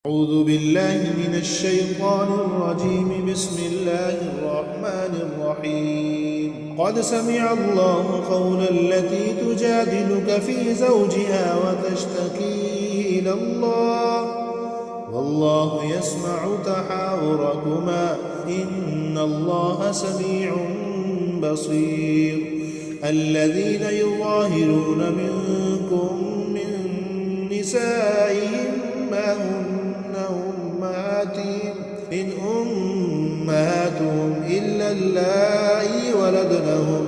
أعوذ بالله من الشيطان الرجيم. بسم الله الرحمن الرحيم. قد سمع الله قول التي تجادلك في زوجها وتشتكي إلى الله والله يسمع تحاوركما إن الله سميع بصير. الذين يظاهرون منكم من نسائهم ما هن أمهاتهم إن أمهاتهم إلا اللائي ولدنهم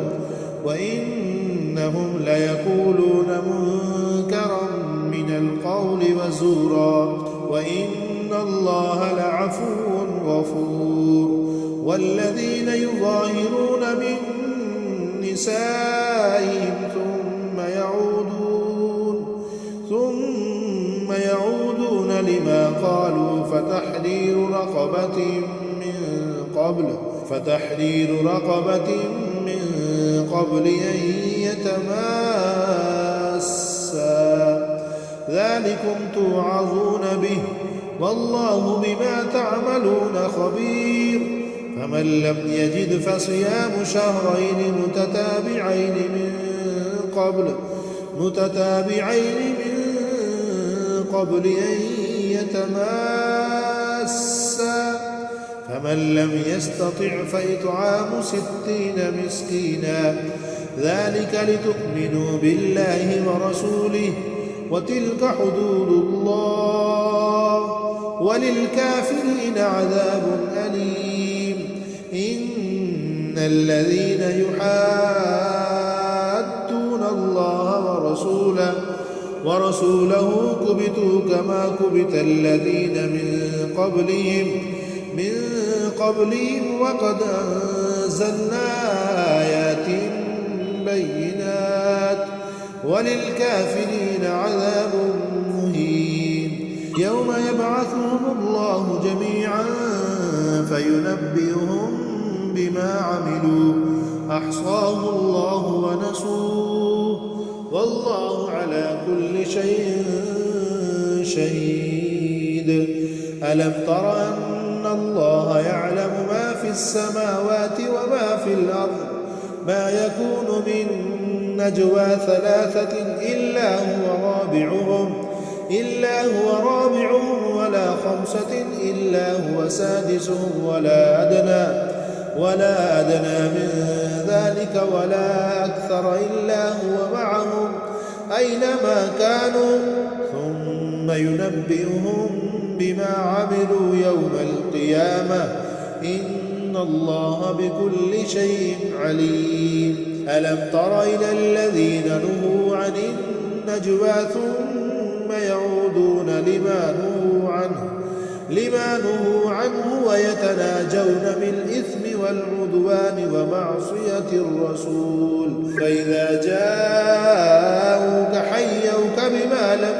وإنهم ليقولون منكرا من القول وزورا وإن الله لعفو غفور. والذين يظاهرون من نسائهم ثم يعودون لما قالوا فتحرير رقبة من قبل أن يتماسا ذلكم توعظون به والله بما تعملون خبير. فمن لم يجد فصيام شهرين متتابعين من قبل أن يتماسا فمن لم يستطع فإطعام 60 مسكينا ذلك لتؤمنوا بالله ورسوله وتلك حدود الله وللكافرين عذاب أليم. إن الذين يحادون الله ورسوله كبتوا كما كبت الذين من قبلهم وقد أنزلنا آيات بينات وللكافرين عذاب مهين. يوم يبعثهم الله جميعا فينبئهم بما عملوا أحصاه الله ونسوه والله على كل شيء شهيد. ألم تر أن الله يعلم ما في السماوات وما في الأرض ما يكون من نجوى 3 إلا هو رابعهم ولا 5 إلا هو سادسهم ولا أدنى من ذلك ولا أكثر إلا هو معهم أينما كانوا ثم ينبئهم بما عملوا يوم القيامة إن الله بكل شيء عليم. ألم تر إلى الذين نهوا عن النجوى ثم يعودون لما نهوا عنه ويتناجون بالإثم والعدوان ومعصية الرسول فإذا جاءوك حيوك بما لم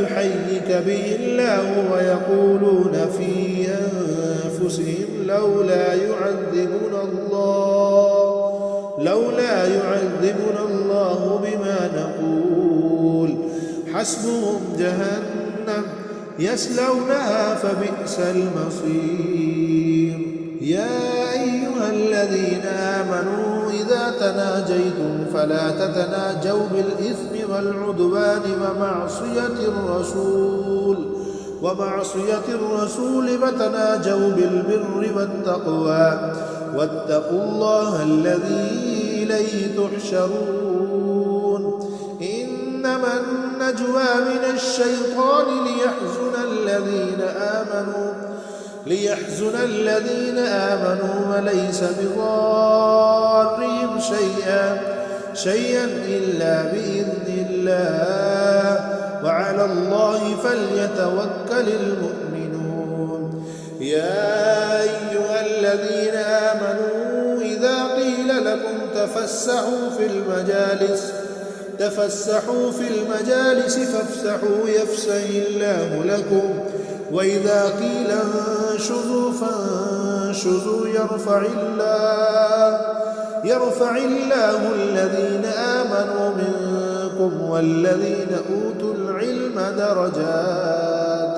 يحيك به الله ويقولون في أنفسهم لولا يعذبنا الله بما نقول حسبهم جهنم يصلونها فبئس المصير. يا أيها الذين آمنوا إذا تناجيتم فلا تتناجوا بالإثم والعدوان ومعصية الرسول فتناجوا بالبر والتقوى واتقوا الله الذي إليه تحشرون. إنما النجوى من الشيطان ليحزن الذين آمنوا وليس بضارهم شيئا إلا بإذن الله وعلى الله فليتوكل المؤمنون. يا أيها الذين آمنوا إذا قيل لكم تفسحوا في المجالس فافسحوا يفسح الله لكم وإذا قيل انشزوا فانشزوا يرفع الله الذين آمنوا منكم منكم والذين أوتوا العلم درجات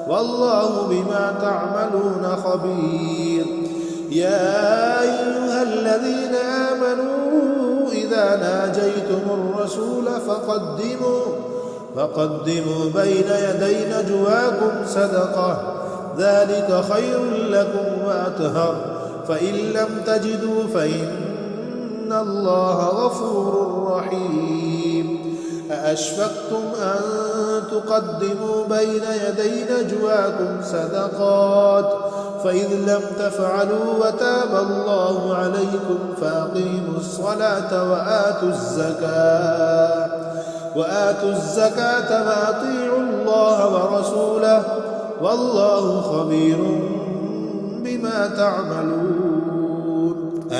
والله بما تعملون خبير. يا أيها الذين آمنوا إذا ناجيتم الرسول فقدموا بين يدي نجواكم صدقة ذلك خير لكم وأطهر فإن لم تجدوا فإن الله غفور رحيم. أأشفقتم أن تقدموا بين يدي نجواكم صدقات فإذ لم تفعلوا وتاب الله عليكم فأقيموا الصلاة وآتوا الزكاة وأطيعوا الله ورسوله والله خبير بما تعملون.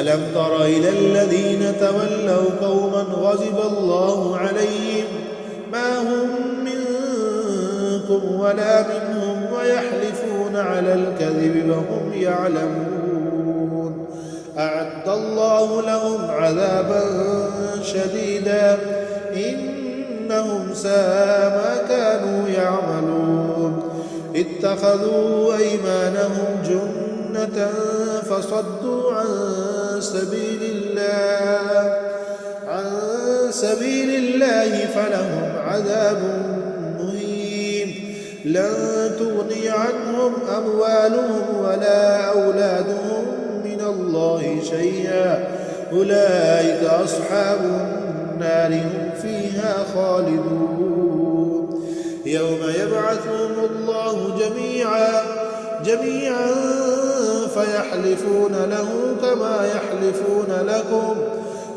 ألم تر إلى الذين تولوا قوما غضب الله عليهم ما هم منكم ولا منهم ويحلفون على الكذب وهم يعلمون أعد الله لهم عذابا شديدا إنهم ساء ما كانوا يعملون. اتخذوا أيمانهم جنة فصدوا عن سبيل الله فلهم عذاب مهين. لن تغني عنهم أموالهم ولا أولادهم من الله شيئا أولئك أصحاب النار هم فيها خالدون. يوم يبعثهم الله جميعا فيحلفون له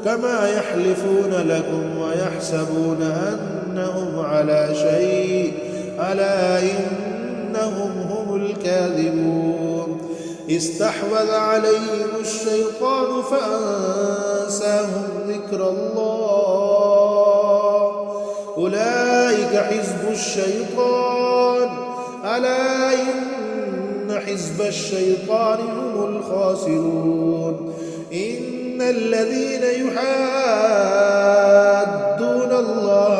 كما يحلفون لكم ويحسبون أنهم على شيء ألا إنهم هم الكاذبون. استحوذ عليهم الشيطان فأنساهم ذكر الله أولئك حزب الشيطان ألا إن حزب الشيطان هم الخاسرون. إن الذين يحادون الله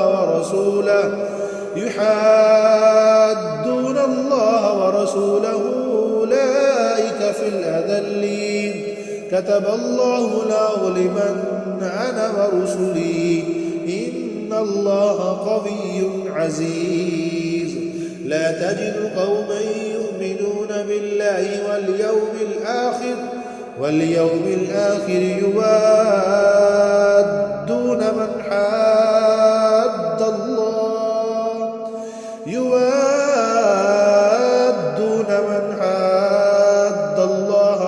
ورسوله أولئك في الأذلين. كتب الله لأغلبن أنا ورسلي إن الله قوي عزيز. لا تجد قوما يؤمنون بالله واليوم الآخر يوادون من حاد الله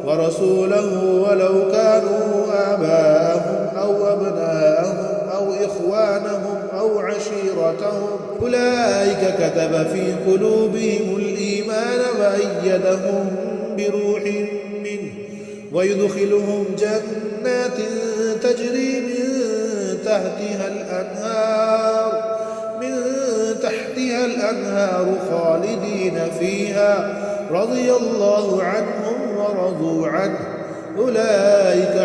ورسوله ولو كانوا آباءهم أو أبناءهم أو إخوانهم أو عشيرتهم أولئك كتب في قلوبهم الإيمان وأيدهم بروح منه ويدخلهم جنات تجري من تحتها الأنهار خالدين فيها رضي الله عنهم ورضوا عنه أولئك